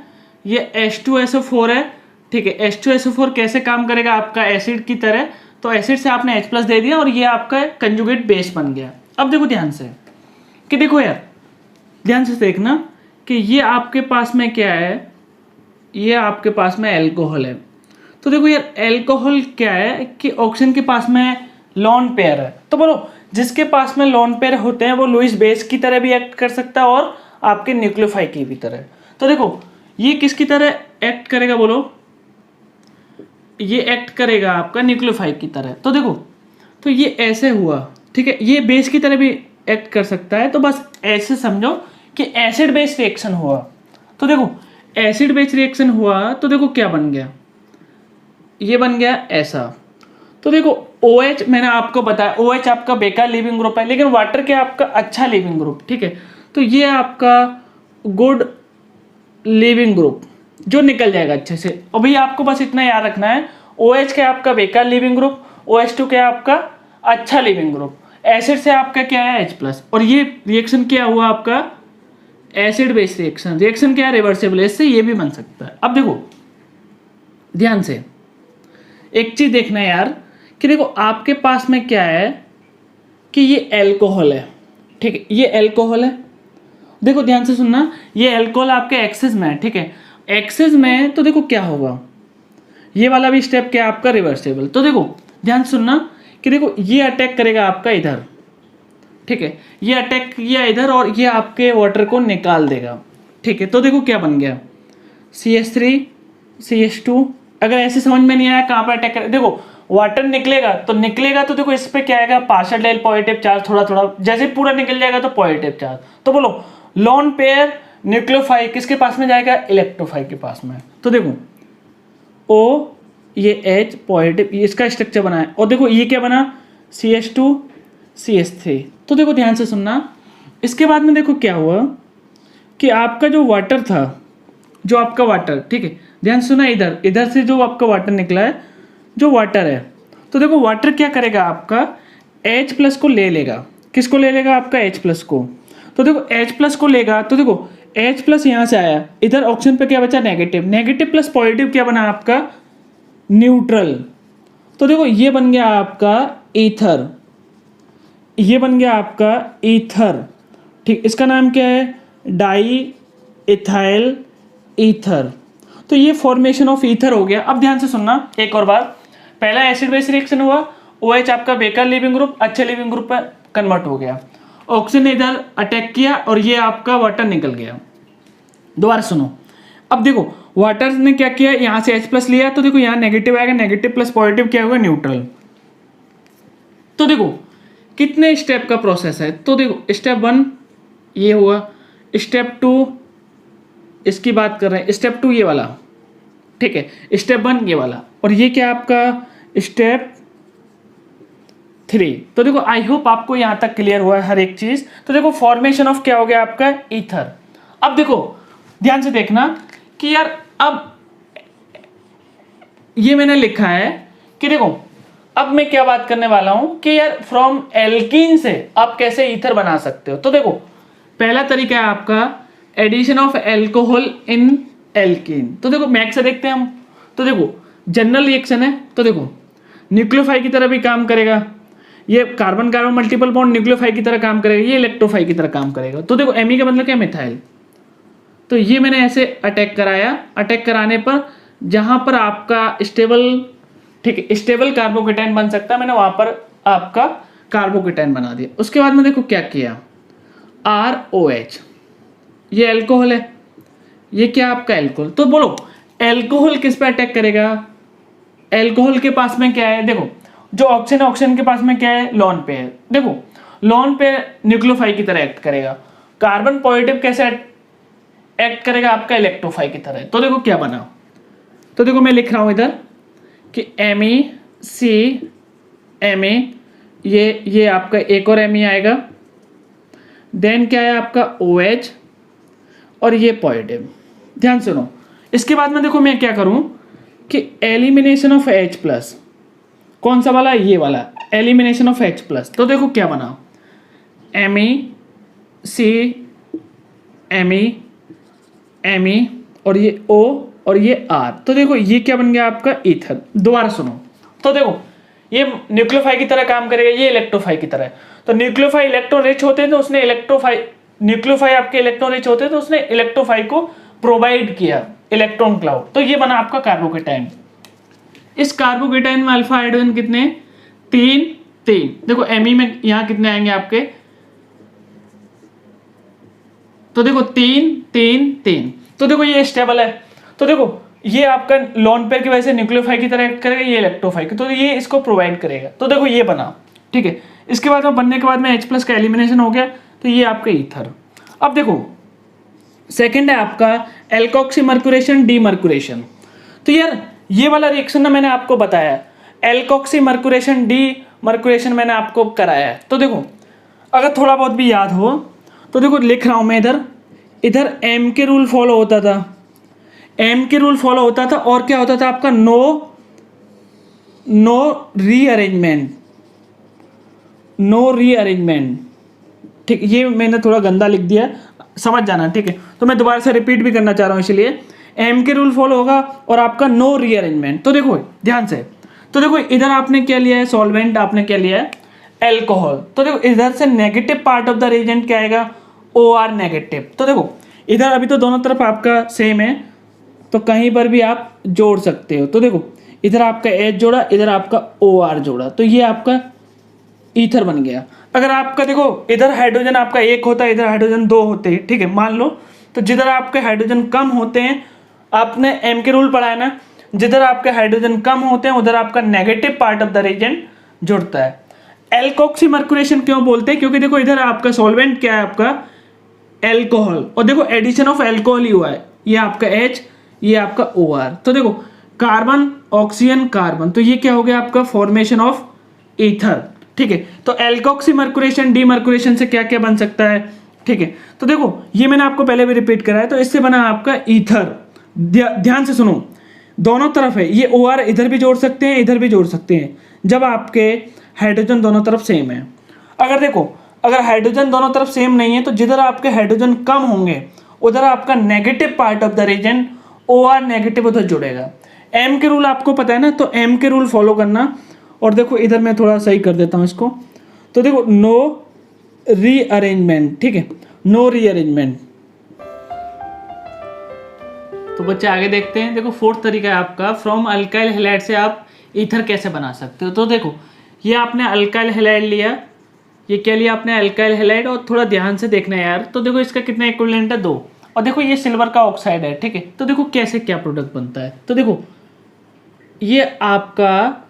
ये H2SO4 है, ठीक है। H2SO4 कैसे काम करेगा आपका एसिड की तरह? तो एसिड से आपने H+ दे दिया और ये आपका कंजुगेट बेस बन गया। अब देखो ध्यान से कि देखो यार ध्यान से देखना कि ये आपके पास में क्या है? ये आपके पास में अल्कोहल है। तो देखो यार अल्कोहल क्या है कि ऑक्सीजन के पास में लोन पेयर है। तो बोलो जिसके पास में लोन पेयर होते हैं वो लुईस बेस की तरह भी एक्ट कर सकता है और आपके न्यूक्लियोफाइल की भी तरह। तो देखो ये किसकी तरह एक्ट करेगा? बोलो, ये एक्ट करेगा आपका न्यूक्लियोफाइल की तरह। तो देखो तो ये ऐसे हुआ, ठीक है। ये बेस की तरह भी एक्ट कर सकता है। तो बस ऐसे समझो कि एसिड बेस रिएक्शन हुआ। तो देखो एसिड बेस रिएक्शन हुआ तो देखो क्या बन गया? ये बन गया ऐसा। तो देखो OH मैंने आपको बताया, OH आपका बेकार लिविंग ग्रुप है, लेकिन वाटर क्या आपका अच्छा लिविंग ग्रुप, ठीक है। तो ये आपका गुड लिविंग ग्रुप जो निकल जाएगा अच्छे से। और भैया आपको बस इतना याद रखना है, OH क्या आपका बेकार लिविंग ग्रुप, OH2 क्या आपका अच्छा लिविंग ग्रुप, एसिड से आपका क्या है? H+। और ये रिएक्शन क्या हुआ आपका? Acid base reaction. रिएक्शन क्या है? रिवर्सिबल है, इससे ये भी बन सकता है। अब देखो ध्यान से एक चीज देखना यार कि देखो आपके पास में क्या है कि ये अल्कोहल है, ठीक है, ये अल्कोहल है। देखो ध्यान से सुनना, ये अल्कोहल आपके एक्सेस में है, ठीक है, एक्सेस में। तो देखो क्या होगा? ये वाला भी स्टेप क्या आपका? रिवर्सिबल। तो देखो ध्यान से सुनना कि देखो ये अटैक करेगा आपका इधर, ठीक है, ये अटैक किया इधर और ये आपके वाटर को निकाल देगा, ठीक है। तो देखो क्या बन गया? CH3 CH2। अगर ऐसे समझ में नहीं आया कहाँ पर अटैक कर, देखो वाटर निकलेगा तो देखो इस पे क्या आएगा? पार्शियल डेल पॉजिटिव चार्ज, थोड़ा थोड़ा, जैसे पूरा निकल जाएगा तो पॉजिटिव चार्ज। तो बोलो लोन पेयर न्यूक्लियोफाइल किसके पास में जाएगा? इलेक्ट्रोफाइल के पास में। तो देखो O ये H पॉजिटिव, इसका स्ट्रक्चर बना है। और देखो ये क्या बना? CH2 CH3। तो देखो ध्यान से सुनना, इसके बाद में देखो क्या हुआ कि आपका जो वाटर था, जो आपका वाटर, ठीक है, ध्यान सुना, इधर से जो आपका वाटर निकला है, जो वाटर है, तो देखो वाटर क्या करेगा? आपका H+ को ले लेगा। किसको ले लेगा? आपका H+ को। तो देखो H+ को लेगा तो देखो H+ यहाँ से आया, इधर ऑक्सीजन पे क्या बचा? नेगेटिव। नेगेटिव प्लस पॉजिटिव क्या बना आपका? न्यूट्रल। तो देखो ये बन गया आपका ईथर, ये बन गया आपका ईथर, ठीक। इसका नाम क्या है? Di ethyl ether. तो ये फॉर्मेशन ऑफ ईथर हो गया। अब ध्यान से सुनना एक और बार, पहला एसिड बेस रिएक्शन हुआ, OH आपका बेकार लिविंग ग्रुप अच्छे लिविंग ग्रुप पर कन्वर्ट हो गया, ऑक्सीजन ने इधर अटैक किया और ये आपका वाटर निकल गया। दोबारा सुनो, अब देखो वाटर ने क्या किया? यहाँ से H+ लिया तो देखो यहाँ नेगेटिव आएगा, नेगेटिव प्लस पॉजिटिव क्या होगा? न्यूट्रल। तो देखो कितने स्टेप का प्रोसेस है? तो देखो स्टेप 1 ये हुआ, स्टेप 2 इसकी बात कर रहे हैं, स्टेप 2 ये वाला, ठीक है, स्टेप 1 ये वाला, और ये क्या आपका स्टेप 3। तो देखो आई होप आपको यहाँ तक क्लियर हुआ है हर एक चीज। तो देखो फॉर्मेशन ऑफ क्या हो गया आपका, ईथर। अब देखो ध्यान से देखना कि यार अब ये मैंने लिखा है कि देखो अब मैं क्या बात करने वाला हूं कि यार फ्रॉम एल्कीन से आप कैसे ईथर बना सकते हो। तो देखो पहला तरीका है आपका addition of alcohol in alkene. तो देखो मैक से देखते हैं हम। तो देखो जनरल रिएक्शन है, तो देखो न्यूक्लियोफाई की तरह भी काम करेगा, ये कार्बन कार्बन मल्टीपल बॉन्ड न्यूक्लियोफाई की तरह काम करेगा, ये इलेक्ट्रोफाई की तरह काम करेगा। तो देखो एमी का मतलब क्या, मिथाइल। तो ये मैंने ऐसे अटैक कराया, अटैक कराने पर जहां पर आपका स्टेबल, ठीक है, स्टेबल कार्बोकेटाइन बन सकता है, मैंने वहां पर आपका कार्बोकेटाइन बना दिया। उसके बाद में देखो क्या किया, ROH, ये अल्कोहल है, ये क्या आपका एल्कोहल। तो बोलो एल्कोहल किस पे अटैक करेगा, एल्कोहल के पास में क्या है, देखो जो ऑक्सीजन, ऑक्सीजन के पास में क्या है, लॉन पे है। देखो लॉन पे न्यूक्लियोफाई की तरह एक्ट करेगा। कार्बन पॉजिटिव कैसे एक्ट करेगा, आपका इलेक्ट्रोफाई की तरह। तो देखो क्या बना, तो देखो मैं लिख रहा हूं इधर कि MeCMe, ये आपका एक और Me आएगा, देन क्या है आपका OH और ये पॉजिटिव। ध्यान सुनो, इसके बाद में देखो मैं क्या करूं कि एलिमिनेशन ऑफ H प्लस, कौन सा वाला, ये वाला एलिमिनेशन ऑफ H प्लस। तो देखो क्या बना, MeCMe और ये O और ये R। तो देखो ये क्या बन गया आपका ईथर। दोबारा सुनो, तो देखो ये न्यूक्लियोफाई की तरह काम करेगा, ये इलेक्ट्रोफाई की तरह है। तो न्यूक्लियोफाई इलेक्ट्रॉन रिच होते हैं तो उसने इलेक्ट्रोफाई, न्यूक्लियोफाई आपके इलेक्ट्रॉन रिच होते हैं तो उसने इलेक्ट्रोफाई को प्रोवाइड किया, इलेक्ट्रॉन क्लाउड। तो ये बना आपका कार्बोकेटाइन। इस कार्बोकेटाइन में अल्फा हाइड्रोजन कितने, 3। देखो एमी में यहां कितने आएंगे आपके, तो देखो 3। तो देखो ये स्टेबल है। तो देखो ये आपका लॉन पेयर की वजह से न्यूक्लियोफाई की तरह एक्ट करेगा, ये इलेक्ट्रोफाई की, तो ये इसको प्रोवाइड करेगा। तो देखो ये बना, ठीक है। इसके बाद में बनने के बाद में H प्लस का एलिमिनेशन हो गया, तो ये आपका ईथर। अब देखो सेकंड है आपका एल्कोक्सी मर्कुरेशन डीमर्कुरेशन। तो यार ये वाला रिएक्शन ना मैंने आपको बताया, एल्कोक्सी मर्कुरेशन डीमर्कुरेशन मैंने आपको कराया है। तो देखो अगर थोड़ा बहुत भी याद हो तो देखो लिख रहा हूं मैं इधर M के रूल फॉलो होता था, M के रूल फॉलो होता था, और क्या होता था आपका नो रीअरेंजमेंट, ठीक। ये मैंने थोड़ा गंदा लिख दिया, समझ जाना, ठीक है। तो मैं दोबारा से रिपीट भी करना चाह रहा हूं, इसलिए M के रूल फॉलो होगा और आपका नो रीअरेंजमेंट। तो देखो ध्यान से, तो देखो इधर आपने क्या लिया है, सॉल्वेंट आपने क्या लिया है, एल्कोहल। तो देखो इधर से negative part of the reagent क्या आएगा, OR नेगेटिव। तो देखो इधर अभी तो दोनों तरफ आपका सेम है, तो कहीं पर भी आप जोड़ सकते हो। तो देखो इधर आपका H जोड़ा, इधर आपका OR जोड़ा, तो ये आपका ईथर बन गया। अगर आपका देखो इधर हाइड्रोजन आपका 1 होता है, इधर हाइड्रोजन 2 होते हैं, ठीक है, मान लो। तो जिधर आपके हाइड्रोजन कम होते हैं, आपने M के रूल पढ़ा है ना, जिधर आपके हाइड्रोजन कम होते हैं उधर आपका negative part of the reagent जुड़ता है। एल्कोक्सी मर्कुरेशन क्यों बोलते हैं, क्योंकि देखो इधर आपका सॉल्वेंट क्या है, आपका एल्कोहल, और देखो एडिशन ऑफ एल्कोहल ही हुआ है, ये आपका H, ये आपका OR। तो देखो कार्बन ऑक्सीजन कार्बन, तो ये क्या हो गया आपका फॉर्मेशन ऑफ ईथर, ठीक है। तो एल्कोक्सी मर्कुरेशन डीमर्कुरेशन से क्या क्या बन सकता है, ठीक है। तो देखो ये मैंने आपको पहले भी रिपीट कराया, तो इससे बना आपका ईथर। ध्यान से सुनो, दोनों तरफ है, ये OR इधर भी जोड़ सकते हैं, इधर भी जोड़ सकते हैं, जब आपके हाइड्रोजन दोनों तरफ सेम है। अगर देखो अगर हाइड्रोजन दोनों तरफ सेम नहीं है, तो जिधर आपके हाइड्रोजन कम होंगे उधर आपका negative part of the reagent OR negative उधर जुड़ेगा। M के रूल आपको पता है ना, तो M के रूल फॉलो करना। और देखो इधर मैं थोड़ा सही कर देता हूं इसको, तो देखो नो रीअरेंजमेंट, ठीक है, नो रीअरेंजमेंट। तो बच्चे आगे देखते हैं। देखो फोर्थ तरीका है आपका फ्रॉम अल्काइल हैलाइड से आप ईथर कैसे बना सकते हो। तो देखो ये आपने अल्काइल हैलाइड लिया, ये क्या लिया आपने, अल्काइल हैलाइड, और थोड़ा ध्यान से देखना है यार। तो देखो इसका कितना इक्विवेलेंट है, 2, और देखो ये सिल्वर का ऑक्साइड है, ठीक है। तो देखो कैसे क्या प्रोडक्ट बनता है। तो देखो ये आपका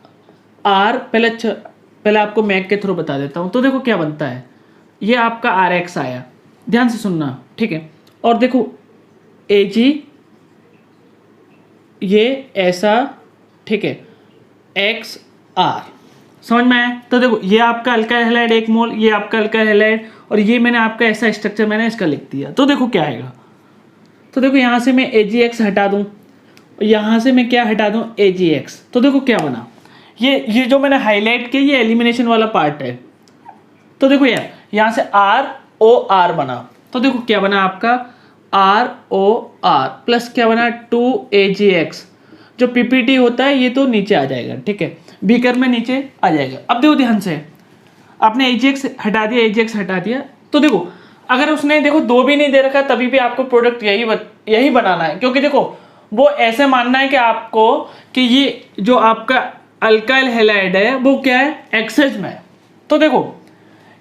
R, पहले आपको मैक के थ्रू बता देता हूँ। तो देखो क्या बनता है, ये आपका RX आया, ध्यान से सुनना, ठीक है। और देखो Ag, ये ऐसा, ठीक है, XR, समझ में आया? तो देखो ये आपका अल्काइल हैलाइड 1 मोल, ये आपका अल्काइल हैलाइड, और ये मैंने आपका ऐसा स्ट्रक्चर मैंने इसका लिख दिया। तो देखो क्या आएगा, तो देखो यहाँ से मैं AgX हटा दूँ, यहाँ से मैं क्या हटा दूँ, AgX। तो देखो क्या बना, ये जो मैंने हाईलाइट किया ये एलिमिनेशन वाला पार्ट है। तो देखो यार यहाँ से ROR बना, तो देखो क्या बना आपका ROR प्लस क्या बना 2AgX। जो PPT होता है ये तो नीचे आ जाएगा, ठीक है, बीकर में नीचे आ जाएगा। अब देखो ध्यान से, आपने AgX हटा दिया, AgX हटा दिया, तो देखो अगर उसने देखो 2 भी नहीं दे रखा तभी भी आपको प्रोडक्ट यही बनाना है, क्योंकि देखो वो ऐसे मानना है कि आपको कि ये जो आपका अल्काइल हैलाइड है वो क्या है, एक्सेस में है। तो देखो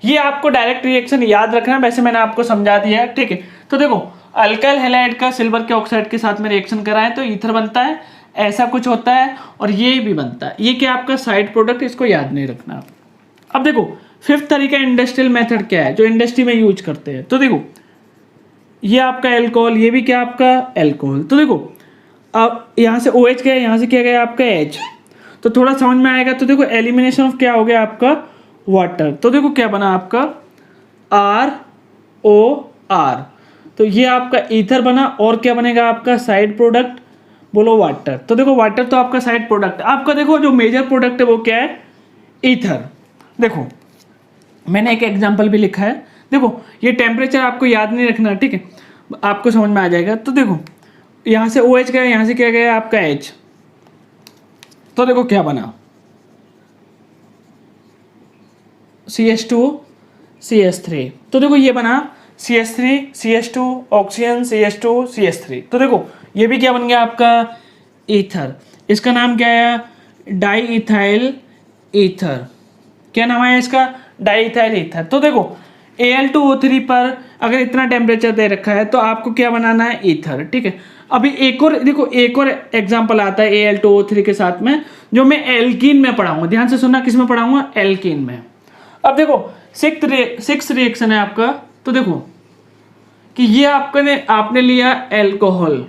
ये आपको डायरेक्ट रिएक्शन याद रखना है, वैसे मैंने आपको समझा दिया है, ठीक है। तो देखो अल्काइल हैलाइड का सिल्वर के ऑक्साइड के साथ में रिएक्शन कराएं तो ईथर बनता है, ऐसा कुछ होता है, और ये भी बनता है। ये क्या आपका साइड प्रोडक्ट, इसको याद नहीं रखना। अब देखो फिफ्थ तरीका इंडस्ट्रियल मेथड क्या है जो इंडस्ट्री में यूज करते हैं। तो देखो ये आपका एल्कोहल, ये भी क्या आपका एल्कोहल। तो देखो अब यहाँ से OH गया, यहाँ से क्या गया आपका H, तो थोड़ा समझ में आएगा। तो देखो एलिमिनेशन ऑफ क्या हो गया आपका वाटर, तो देखो क्या बना आपका ROR, तो ये आपका ईथर बना, और क्या बनेगा आपका साइड प्रोडक्ट, बोलो वाटर। तो देखो वाटर तो आपका साइड प्रोडक्ट है, आपका देखो जो मेजर प्रोडक्ट है वो क्या है, ईथर। देखो मैंने एक एग्जांपल भी लिखा है, देखो ये टेम्परेचर आपको याद नहीं रखना, ठीक है, आपको समझ में आ जाएगा। तो देखो यहाँ से OH गया, यहाँ से क्या गया आपका H, तो देखो क्या बना CH2 CH3, तो देखो ये बना CH3 CH2 oxygen CH2 CH3। तो देखो ये भी क्या बन गया आपका ईथर, इसका नाम क्या है डाई इथाइल ईथर। क्या नाम है इसका, डाई इथाइल ईथर। तो देखो Al2O3 पर अगर इतना टेम्परेचर दे रखा है तो आपको क्या बनाना है ईथर, ठीक है। अभी एक और देखो, एक और एग्जांपल आता है Al2O3 के साथ में जो मैं एल्कीन में पढ़ाऊंगा, ध्यान से सुनना, किस में पढ़ाऊंगा, एल्कीन में। अब देखो सिक्स रिएक्शन है आपका, तो देखो कि ये आपने लिया एल्कोहल,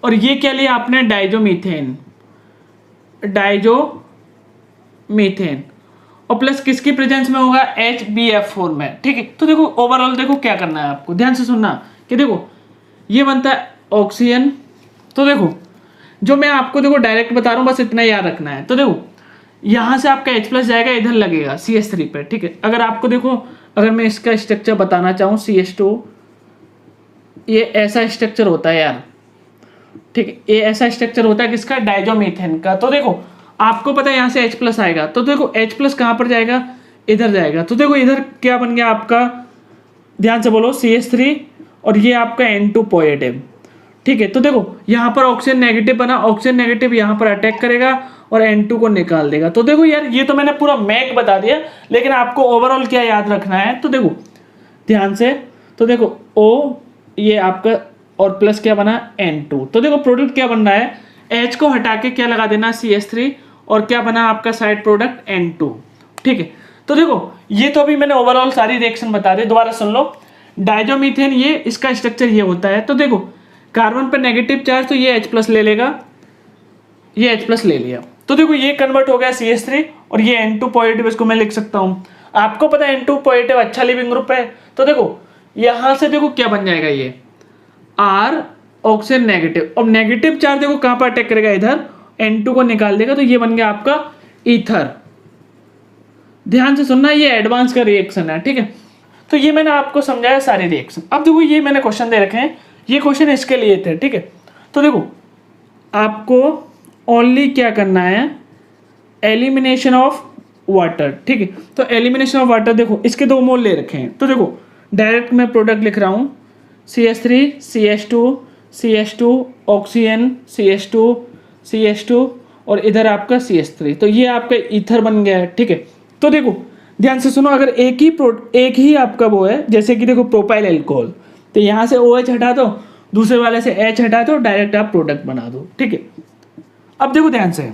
और ये क्या लिया आपने डाइजोमीथेन, और प्लस किसकी प्रेजेंस में होगा HBF4 में, ठीक है। तो देखो ओवरऑल देखो क्या करना है आपको, ध्यान से सुनना कि देखो ये बनता है ऑक्सीजन। तो देखो जो मैं आपको देखो डायरेक्ट बता रहा हूँ, बस इतना याद रखना है। तो देखो यहाँ से आपका H+ जाएगा, इधर लगेगा CH3 पे, ठीक है। अगर आपको देखो, अगर मैं इसका स्ट्रक्चर बताना चाहूँ CH2, ये ऐसा स्ट्रक्चर होता है यार, ठीक है, ये ऐसा स्ट्रक्चर होता है किसका, डाइजोमीथेन का। तो देखो आपको पता है यहाँ से H+ आएगा, तो देखो H+ कहाँ पर जाएगा, इधर जाएगा। तो देखो इधर क्या बन गया आपका, ध्यान से बोलो CH3, और ये आपका N2 पॉजिटिव, ठीक है। तो देखो यहाँ पर ऑक्सीजन नेगेटिव बना, ऑक्सीजन नेगेटिव यहाँ पर अटैक करेगा और N2 को निकाल देगा। तो देखो यार ये तो मैंने पूरा मैक बता दिया, लेकिन आपको ओवरऑल क्या याद रखना है, तो देखो ध्यान से, तो देखो O ये आपका, और प्लस क्या बना N2। तो देखो प्रोडक्ट क्या बन रहा है, H को हटा के क्या लगा देना CH3, और क्या बना आपका साइड प्रोडक्ट N2, ठीक है। तो देखो ये तो अभी मैंने ओवरऑल सारी रिएक्शन बता दी, दोबारा सुन लो। डाइजोमीथेन ये इसका स्ट्रक्चर ये होता है। तो देखो कार्बन पर नेगेटिव चार्ज, तो ये H+ ले लेगा, ये H+ ले लिया, तो देखो ये कन्वर्ट हो गया CH3, और ये N2 पॉजिटिव, इसको मैं लिख सकता हूँ। आपको पता है N2 पॉजिटिव अच्छा लिविंग ग्रुप है। तो देखो यहाँ से देखो क्या बन जाएगा, ये R ऑक्सीजन नेगेटिव, और नेगेटिव चार्ज देखो कहाँ पर अटैक करेगा, इधर N2 को निकाल देगा, तो ये बन गया आपका ईथर। ध्यान से सुनना, ये एडवांस का रिएक्शन है, ठीक है। तो ये मैंने आपको समझाया सारे रिएक्शन। अब देखो ये मैंने क्वेश्चन दे रखे हैं, ये क्वेश्चन इसके लिए थे, ठीक है। तो देखो आपको ओनली क्या करना है, एलिमिनेशन ऑफ वाटर, ठीक है। तो एलिमिनेशन ऑफ वाटर, देखो इसके 2 मोल ले रखे हैं। तो देखो डायरेक्ट मैं प्रोडक्ट लिख रहा हूँ, CH3 CH2 ऑक्सीजन CH2 और इधर आपका CH3, तो ये आपका ईथर बन गया है, ठीक है। तो देखो ध्यान से सुनो, अगर एक ही आपका वो है, जैसे कि देखो प्रोपाइल एल्कोहल, तो यहाँ से OH हटा दो, दूसरे वाले से H हटा दो, डायरेक्ट आप प्रोडक्ट बना दो, ठीक है। अब देखो ध्यान से,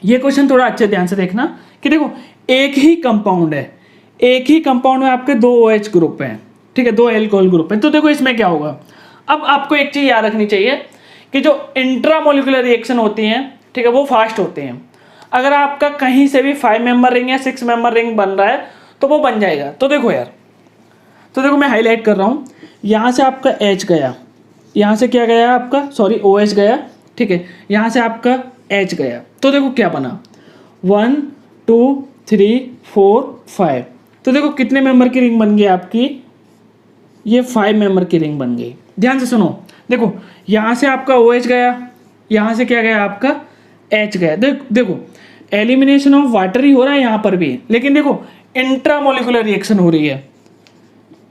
ये क्वेश्चन थोड़ा अच्छे ध्यान से देखना कि देखो एक ही कंपाउंड है, एक ही कंपाउंड में आपके 2 OH ग्रुप हैं, ठीक है, 2 एल्कोहल ग्रुप हैं। तो देखो इसमें क्या होगा, अब आपको एक चीज याद रखनी चाहिए कि जो इंट्रामोलिकुलर रिएक्शन होती हैं, ठीक है, वो फास्ट होते हैं। अगर आपका कहीं से भी 5 मेंबर रिंग या 6 मेंबर रिंग बन रहा है तो वो बन जाएगा। तो देखो यार, तो देखो मैं हाईलाइट कर रहा हूँ, यहाँ से आपका H गया, यहाँ से क्या गया आपका, सॉरी OH गया, ठीक है, यहाँ से आपका H गया, तो देखो क्या बना 1 2 3 4 5। तो देखो कितने मेंबर की रिंग बन गई आपकी, ये 5 मेंबर की रिंग बन गई। ध्यान से सुनो, देखो यहाँ से आपका OH गया, यहाँ से क्या गया आपका H गया। देखो एलिमिनेशन ऑफ वाटर ही हो रहा है यहाँ पर भी, लेकिन देखो इंट्रामोलिकुलर रिएक्शन हो रही है,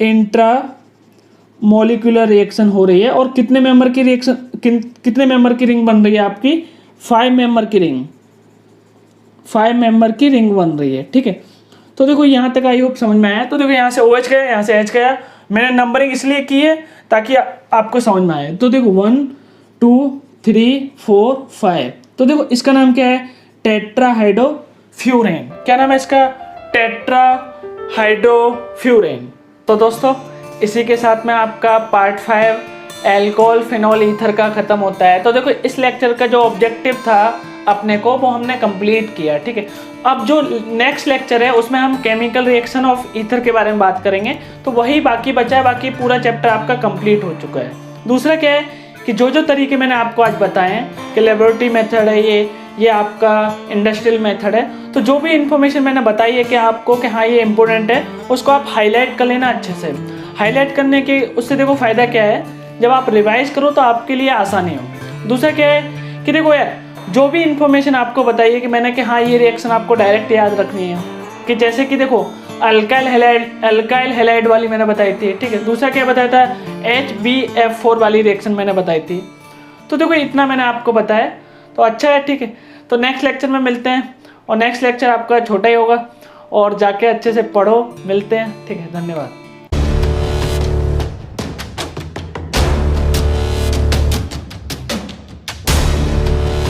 इंट्रा मॉलिक्यूलर रिएक्शन हो रही है। और कितने मेंबर की रिएक्शन, कितने मेंबर की रिंग बन रही है आपकी, 5 मेंबर की रिंग, 5 मेंबर की रिंग बन रही है, ठीक है। तो देखो यहाँ तक आई होप समझ में आया। तो देखो यहाँ से OH गया, यहाँ से H गया, मैंने नंबरिंग इसलिए की है ताकि आपको समझ में आए। तो देखो 1 2 3 4 5। तो देखो इसका नाम क्या है, टेट्राहाइड्रोफ्यूरेन। क्या नाम है इसका, टेट्राहाइड्रोफ्यूरेन। तो दोस्तों इसी के साथ में आपका पार्ट 5 एल्कोहल फिनॉल ईथर का ख़त्म होता है। तो देखो इस लेक्चर का जो ऑब्जेक्टिव था अपने को, वो हमने कंप्लीट किया, ठीक है। अब जो नेक्स्ट लेक्चर है उसमें हम केमिकल रिएक्शन ऑफ ईथर के बारे में बात करेंगे। तो वही बाकी बचा है, बाकी पूरा चैप्टर आपका कंप्लीट हो चुका है। दूसरा क्या है कि जो तरीके मैंने आपको आज बताए हैं कि लेबोरेटरी मेथड है, ये आपका इंडस्ट्रियल मेथड है, तो जो भी इन्फॉर्मेशन मैंने बताई है कि आपको कि हाँ ये इंपॉर्टेंट है, उसको आप हाईलाइट कर लेना अच्छे से। हाईलाइट करने के उससे देखो फ़ायदा क्या है, जब आप रिवाइज करो तो आपके लिए आसानी हो। दूसरा क्या है कि देखो यार, जो भी इन्फॉर्मेशन आपको बताइए कि मैंने कि हाँ ये रिएक्शन आपको डायरेक्ट याद रखनी है, कि जैसे कि देखो अल्काइल हैलाइड वाली मैंने बताई थी, ठीक है। दूसरा क्या बताया था, HbF4 वाली रिएक्शन मैंने बताई थी। तो देखो इतना मैंने आपको बताया, तो अच्छा है, ठीक है। तो नेक्स्ट लेक्चर में मिलते हैं, और नेक्स्ट लेक्चर आपका छोटा ही होगा, और जाके अच्छे से पढ़ो, मिलते हैं, ठीक है। धन्यवाद।